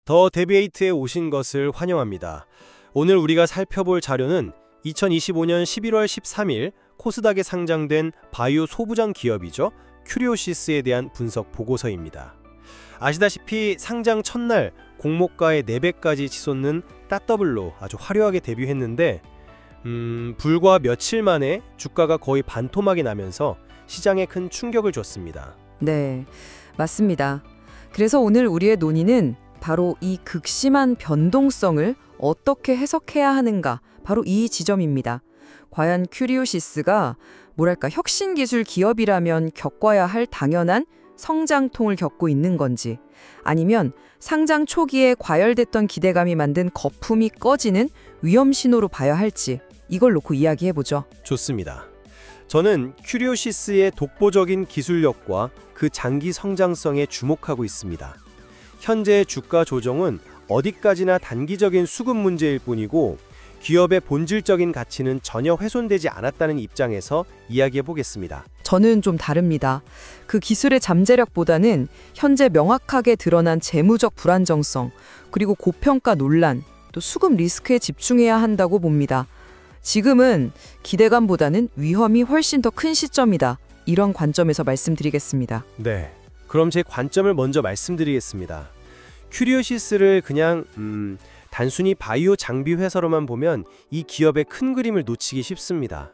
더 데비에이트에 오신 것을 환영합니다. 오늘 우리가 살펴볼 자료는 2025년 11월 13일 코스닥에 상장된 바이오 소부장 기업이죠. 큐리오시스에 대한 분석 보고서입니다. 아시다시피 상장 첫날 공모가의 4배까지 치솟는 따더블로 아주 화려하게 데뷔했는데 불과 며칠 만에 주가가 거의 반토막이 나면서 시장에 큰 충격을 줬습니다. 네, 맞습니다. 그래서 오늘 우리의 논의는 바로 이 극심한 변동성을 어떻게 해석해야 하는가, 바로 이 지점입니다. 과연 큐리오시스가 뭐랄까 혁신기술 기업이라면 겪어야 할 당연한 성장통을 겪고 있는 건지, 아니면 상장 초기에 과열됐던 기대감이 만든 거품이 꺼지는 위험 신호로 봐야 할지, 이걸 놓고 이야기해보죠. 좋습니다. 저는 큐리오시스의 독보적인 기술력과 그 장기 성장성에 주목하고 있습니다. 현재 주가 조정은 어디까지나 단기적인 수급 문제일 뿐이고 기업의 본질적인 가치는 전혀 훼손되지 않았다는 입장에서 이야기해 보겠습니다. 저는 좀 다릅니다. 그 기술의 잠재력보다는 현재 명확하게 드러난 재무적 불안정성, 그리고 고평가 논란, 또 수급 리스크에 집중해야 한다고 봅니다. 지금은 기대감보다는 위험이 훨씬 더 큰 시점이다. 이런 관점에서 말씀드리겠습니다. 네, 그럼 제 관점을 먼저 말씀드리겠습니다. 큐리오시스를 그냥 단순히 바이오 장비 회사로만 보면 이 기업의 큰 그림을 놓치기 쉽습니다.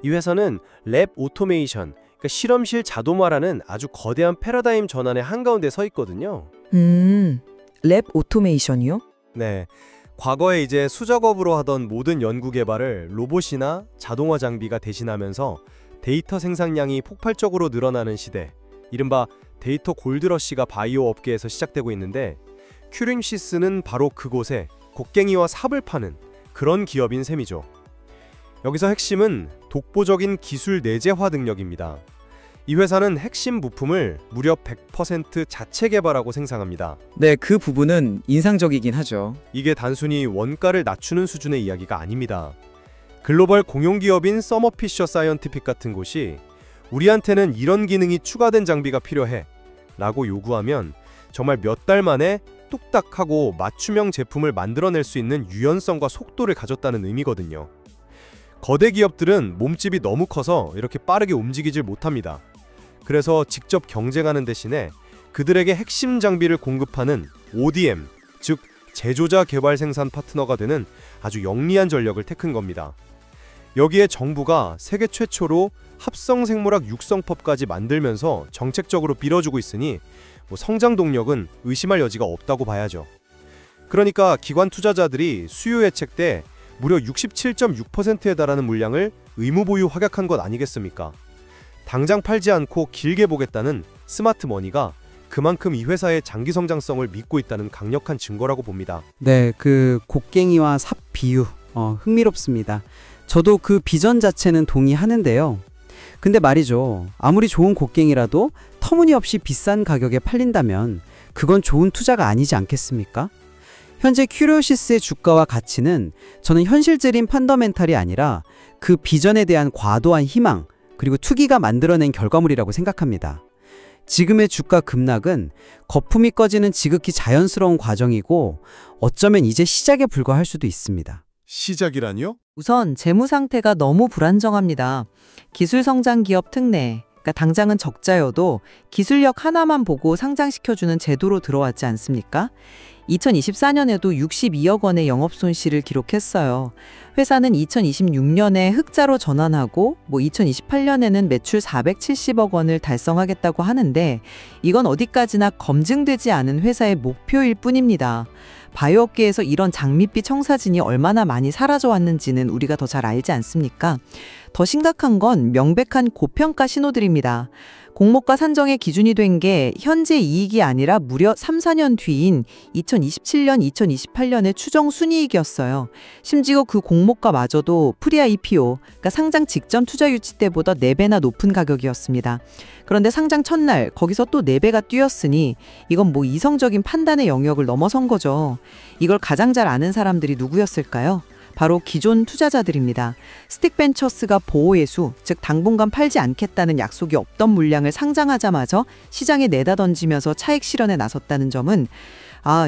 이 회사는 랩 오토메이션, 그러니까 실험실 자동화라는 아주 거대한 패러다임 전환의 한가운데 서 있거든요. 랩 오토메이션이요? 네, 과거에 이제 수작업으로 하던 모든 연구 개발을 로봇이나 자동화 장비가 대신하면서 데이터 생산량이 폭발적으로 늘어나는 시대, 이른바 데이터 골드러시가 바이오 업계에서 시작되고 있는데 큐리오시스는 바로 그곳에 곡괭이와 삽을 파는 그런 기업인 셈이죠. 여기서 핵심은 독보적인 기술 내재화 능력입니다. 이 회사는 핵심 부품을 무려 100% 자체 개발하고 생산합니다. 네, 그 부분은 인상적이긴 하죠. 이게 단순히 원가를 낮추는 수준의 이야기가 아닙니다. 글로벌 공용기업인 서머피셔 사이언티픽 같은 곳이 우리한테는 이런 기능이 추가된 장비가 필요해 라고 요구하면 정말 몇 달 만에 뚝딱 하고 맞춤형 제품을 만들어낼 수 있는 유연성과 속도를 가졌다는 의미거든요. 거대 기업들은 몸집이 너무 커서 이렇게 빠르게 움직이질 못합니다. 그래서 직접 경쟁하는 대신에 그들에게 핵심 장비를 공급하는 ODM, 즉 제조자 개발 생산 파트너가 되는 아주 영리한 전략을 택한 겁니다. 여기에 정부가 세계 최초로 합성생물학 육성법까지 만들면서 정책적으로 밀어주고 있으니 성장 동력은 의심할 여지가 없다고 봐야죠. 그러니까 기관 투자자들이 수요 예측 때 무려 67.6%에 달하는 물량을 의무 보유 확약한 것 아니겠습니까? 당장 팔지 않고 길게 보겠다는 스마트 머니가 그만큼 이 회사의 장기 성장성을 믿고 있다는 강력한 증거라고 봅니다. 네, 그 곡괭이와 삽 비유 흥미롭습니다. 저도 그 비전 자체는 동의하는데요. 근데 말이죠, 아무리 좋은 곡괭이라도 터무니없이 비싼 가격에 팔린다면 그건 좋은 투자가 아니지 않겠습니까? 현재 큐리오시스의 주가와 가치는 저는 현실적인 펀더멘탈이 아니라 그 비전에 대한 과도한 희망, 그리고 투기가 만들어낸 결과물이라고 생각합니다. 지금의 주가 급락은 거품이 꺼지는 지극히 자연스러운 과정이고 어쩌면 이제 시작에 불과할 수도 있습니다. 시작이라뇨? 우선 재무 상태가 너무 불안정합니다. 기술 성장 기업 특례, 그러니까 당장은 적자여도 기술력 하나만 보고 상장시켜주는 제도로 들어왔지 않습니까? 2024년에도 62억 원의 영업 손실을 기록했어요. 회사는 2026년에 흑자로 전환하고 2028년에는 매출 470억 원을 달성하겠다고 하는데 이건 어디까지나 검증되지 않은 회사의 목표일 뿐입니다. 바이오업계에서 이런 장밋빛 청사진이 얼마나 많이 사라져 왔는지는 우리가 더 잘 알지 않습니까? 더 심각한 건 명백한 고평가 신호들입니다. 공모가 산정의 기준이 된 게 현재 이익이 아니라 무려 3, 4년 뒤인 2027년, 2028년의 추정 순이익이었어요. 심지어 그 공모가마저도 프리-IPO, 그러니까 상장 직전 투자 유치 때보다 4배나 높은 가격이었습니다. 그런데 상장 첫날 거기서 또 4배가 뛰었으니 이건 이성적인 판단의 영역을 넘어선 거죠. 이걸 가장 잘 아는 사람들이 누구였을까요? 바로 기존 투자자들입니다. 스틱벤처스가 보호예수, 즉 당분간 팔지 않겠다는 약속이 없던 물량을 상장하자마자 시장에 내다 던지면서 차익 실현에 나섰다는 점은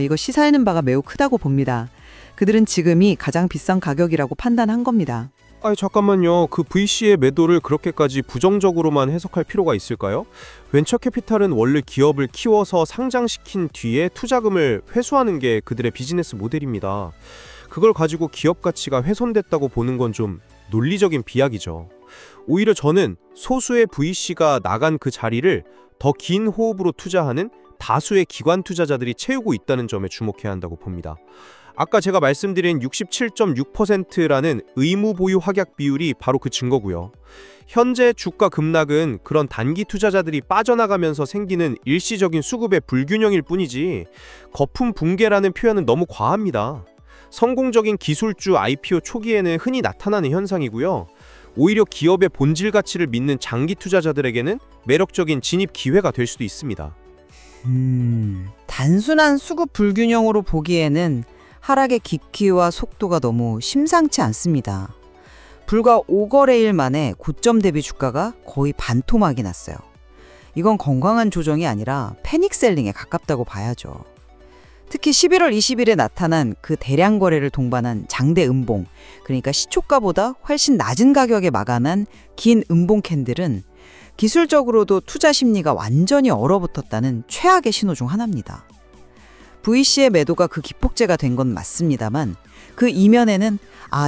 이거 시사하는 바가 매우 크다고 봅니다. 그들은 지금이 가장 비싼 가격이라고 판단한 겁니다. 아니 잠깐만요. 그 VC의 매도를 그렇게까지 부정적으로만 해석할 필요가 있을까요? 벤처 캐피탈은 원래 기업을 키워서 상장시킨 뒤에 투자금을 회수하는 게 그들의 비즈니스 모델입니다. 그걸 가지고 기업 가치가 훼손됐다고 보는 건 좀 논리적인 비약이죠. 오히려 저는 소수의 VC가 나간 그 자리를 더 긴 호흡으로 투자하는 다수의 기관 투자자들이 채우고 있다는 점에 주목해야 한다고 봅니다. 아까 제가 말씀드린 67.6%라는 의무 보유 확약 비율이 바로 그 증거고요. 현재 주가 급락은 그런 단기 투자자들이 빠져나가면서 생기는 일시적인 수급의 불균형일 뿐이지 거품 붕괴라는 표현은 너무 과합니다. 성공적인 기술주 IPO 초기에는 흔히 나타나는 현상이고요. 오히려 기업의 본질 가치를 믿는 장기 투자자들에게는 매력적인 진입 기회가 될 수도 있습니다. 단순한 수급 불균형으로 보기에는 하락의 깊이와 속도가 너무 심상치 않습니다. 불과 5거래일 만에 고점 대비 주가가 거의 반토막이 났어요. 이건 건강한 조정이 아니라 패닉셀링에 가깝다고 봐야죠. 특히 11월 20일에 나타난 그 대량 거래를 동반한 장대 음봉, 그러니까 시초가보다 훨씬 낮은 가격에 마감한 긴 음봉 캔들은 기술적으로도 투자 심리가 완전히 얼어붙었다는 최악의 신호 중 하나입니다. VC의 매도가 그 기폭제가 된 건 맞습니다만 그 이면에는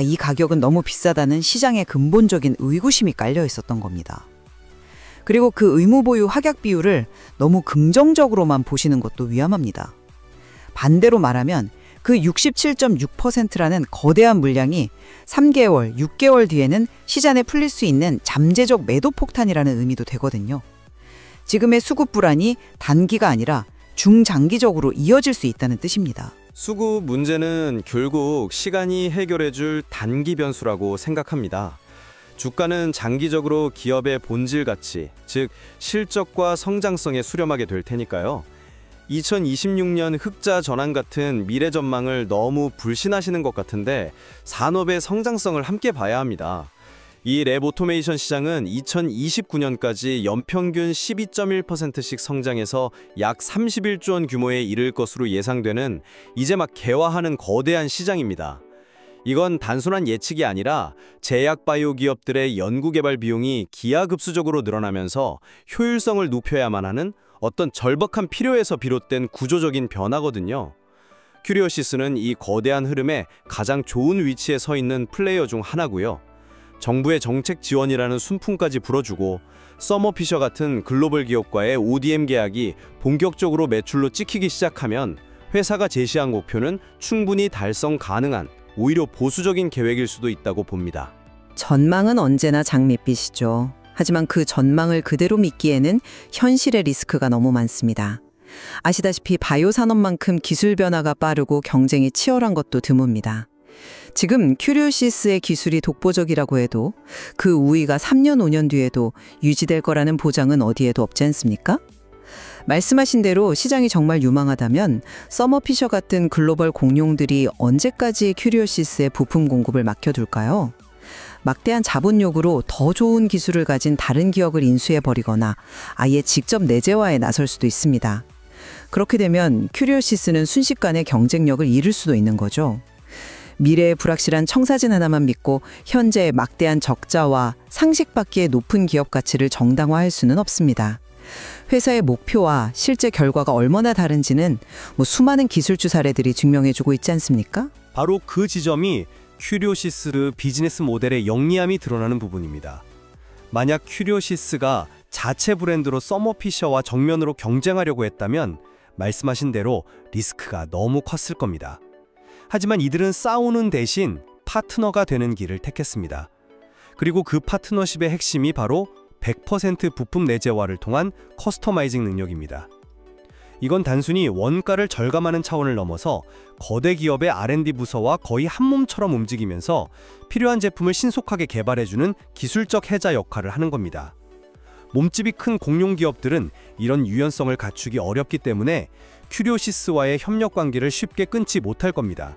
이 가격은 너무 비싸다는 시장의 근본적인 의구심이 깔려 있었던 겁니다. 그리고 그 의무보유 확약 비율을 너무 긍정적으로만 보시는 것도 위험합니다. 반대로 말하면 그 67.6%라는 거대한 물량이 3개월, 6개월 뒤에는 시장에 풀릴 수 있는 잠재적 매도 폭탄이라는 의미도 되거든요. 지금의 수급 불안이 단기가 아니라 중장기적으로 이어질 수 있다는 뜻입니다. 수급 문제는 결국 시간이 해결해줄 단기 변수라고 생각합니다. 주가는 장기적으로 기업의 본질 가치, 즉 실적과 성장성에 수렴하게 될 테니까요. 2026년 흑자 전환 같은 미래 전망을 너무 불신하시는 것 같은데 산업의 성장성을 함께 봐야 합니다. 이 랩 오토메이션 시장은 2029년까지 연평균 12.1%씩 성장해서 약 31조 원 규모에 이를 것으로 예상되는 이제 막 개화하는 거대한 시장입니다. 이건 단순한 예측이 아니라 제약 바이오 기업들의 연구개발 비용이 기하급수적으로 늘어나면서 효율성을 높여야만 하는 어떤 절박한 필요에서 비롯된 구조적인 변화거든요. 큐리오시스는 이 거대한 흐름에 가장 좋은 위치에 서 있는 플레이어 중 하나고요. 정부의 정책 지원이라는 순풍까지 불어주고 서머피셔 같은 글로벌 기업과의 ODM 계약이 본격적으로 매출로 찍히기 시작하면 회사가 제시한 목표는 충분히 달성 가능한 오히려 보수적인 계획일 수도 있다고 봅니다. 전망은 언제나 장밋빛이죠. 하지만 그 전망을 그대로 믿기에는 현실의 리스크가 너무 많습니다. 아시다시피 바이오 산업만큼 기술 변화가 빠르고 경쟁이 치열한 것도 드뭅니다. 지금 큐리오시스의 기술이 독보적이라고 해도 그 우위가 3년, 5년 뒤에도 유지될 거라는 보장은 어디에도 없지 않습니까? 말씀하신 대로 시장이 정말 유망하다면 서머피셔 같은 글로벌 공룡들이 언제까지 큐리오시스의 부품 공급을 맡겨둘까요? 막대한 자본 요구로 더 좋은 기술을 가진 다른 기업을 인수해버리거나 아예 직접 내재화에 나설 수도 있습니다. 그렇게 되면 큐리오시스는 순식간에 경쟁력을 잃을 수도 있는 거죠. 미래의 불확실한 청사진 하나만 믿고 현재의 막대한 적자와 상식받기에 높은 기업 가치를 정당화할 수는 없습니다. 회사의 목표와 실제 결과가 얼마나 다른지는 수많은 기술주 사례들이 증명해주고 있지 않습니까? 바로 그 지점이 큐리오시스 비즈니스 모델의 영리함이 드러나는 부분입니다. 만약 큐리오시스가 자체 브랜드로 서머피셔와 정면으로 경쟁하려고 했다면 말씀하신 대로 리스크가 너무 컸을 겁니다. 하지만 이들은 싸우는 대신 파트너가 되는 길을 택했습니다. 그리고 그 파트너십의 핵심이 바로 100% 부품 내재화를 통한 커스터마이징 능력입니다. 이건 단순히 원가를 절감하는 차원을 넘어서 거대 기업의 R&D 부서와 거의 한 몸처럼 움직이면서 필요한 제품을 신속하게 개발해주는 기술적 해자 역할을 하는 겁니다. 몸집이 큰 공룡 기업들은 이런 유연성을 갖추기 어렵기 때문에 큐리오시스와의 협력 관계를 쉽게 끊지 못할 겁니다.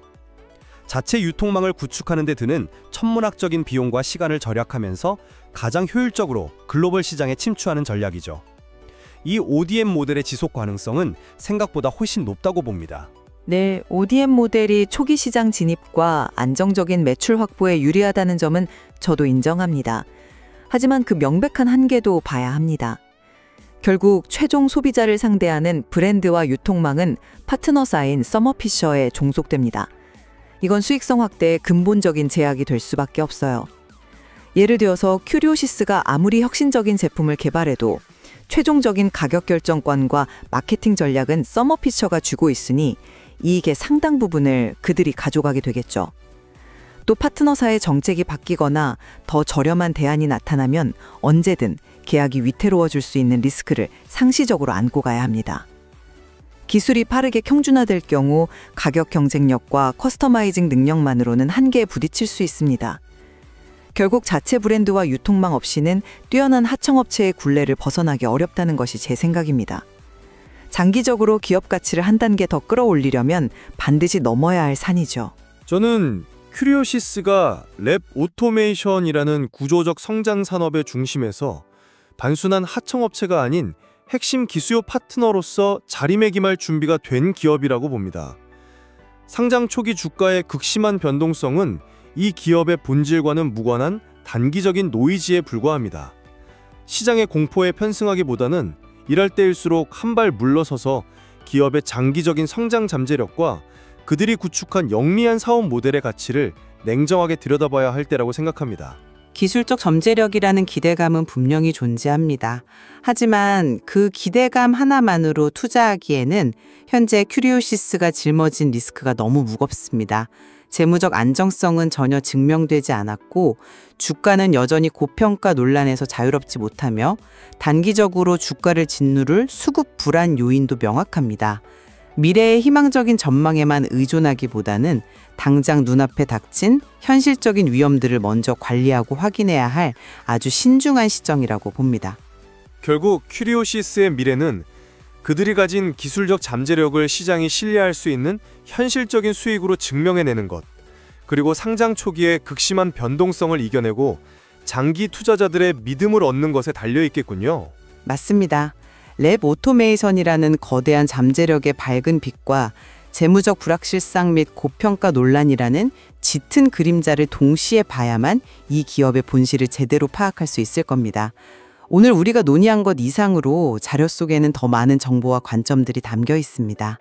자체 유통망을 구축하는 데 드는 천문학적인 비용과 시간을 절약하면서 가장 효율적으로 글로벌 시장에 침투하는 전략이죠. 이 ODM 모델의 지속 가능성은 생각보다 훨씬 높다고 봅니다. 네, ODM 모델이 초기 시장 진입과 안정적인 매출 확보에 유리하다는 점은 저도 인정합니다. 하지만 그 명백한 한계도 봐야 합니다. 결국 최종 소비자를 상대하는 브랜드와 유통망은 파트너사인 서머피셔에 종속됩니다. 이건 수익성 확대의 근본적인 제약이 될 수밖에 없어요. 예를 들어서 큐리오시스가 아무리 혁신적인 제품을 개발해도 최종적인 가격 결정권과 마케팅 전략은 서머피셔가 쥐고 있으니 이익의 상당 부분을 그들이 가져가게 되겠죠. 또 파트너사의 정책이 바뀌거나 더 저렴한 대안이 나타나면 언제든 계약이 위태로워질 수 있는 리스크를 상시적으로 안고 가야 합니다. 기술이 빠르게 평준화될 경우 가격 경쟁력과 커스터마이징 능력만으로는 한계에 부딪힐 수 있습니다. 결국 자체 브랜드와 유통망 없이는 뛰어난 하청업체의 굴레를 벗어나기 어렵다는 것이 제 생각입니다. 장기적으로 기업 가치를 한 단계 더 끌어올리려면 반드시 넘어야 할 산이죠. 저는 큐리오시스가 랩 오토메이션이라는 구조적 성장 산업의 중심에서 단순한 하청업체가 아닌 핵심 기수요 파트너로서 자리매김할 준비가 된 기업이라고 봅니다. 상장 초기 주가의 극심한 변동성은 이 기업의 본질과는 무관한 단기적인 노이즈에 불과합니다. 시장의 공포에 편승하기보다는 이럴 때일수록 한 발 물러서서 기업의 장기적인 성장 잠재력과 그들이 구축한 영리한 사업 모델의 가치를 냉정하게 들여다봐야 할 때라고 생각합니다. 기술적 잠재력이라는 기대감은 분명히 존재합니다. 하지만 그 기대감 하나만으로 투자하기에는 현재 큐리오시스가 짊어진 리스크가 너무 무겁습니다. 재무적 안정성은 전혀 증명되지 않았고 주가는 여전히 고평가 논란에서 자유롭지 못하며 단기적으로 주가를 짓누를 수급 불안 요인도 명확합니다. 미래의 희망적인 전망에만 의존하기보다는 당장 눈앞에 닥친 현실적인 위험들을 먼저 관리하고 확인해야 할 아주 신중한 시점이라고 봅니다. 결국 큐리오시스의 미래는 그들이 가진 기술적 잠재력을 시장이 신뢰할 수 있는 현실적인 수익으로 증명해내는 것, 그리고 상장 초기의 극심한 변동성을 이겨내고 장기 투자자들의 믿음을 얻는 것에 달려있겠군요. 맞습니다. 랩 오토메이션이라는 거대한 잠재력의 밝은 빛과 재무적 불확실성 및 고평가 논란이라는 짙은 그림자를 동시에 봐야만 이 기업의 본질을 제대로 파악할 수 있을 겁니다. 오늘 우리가 논의한 것 이상으로 자료 속에는 더 많은 정보와 관점들이 담겨 있습니다.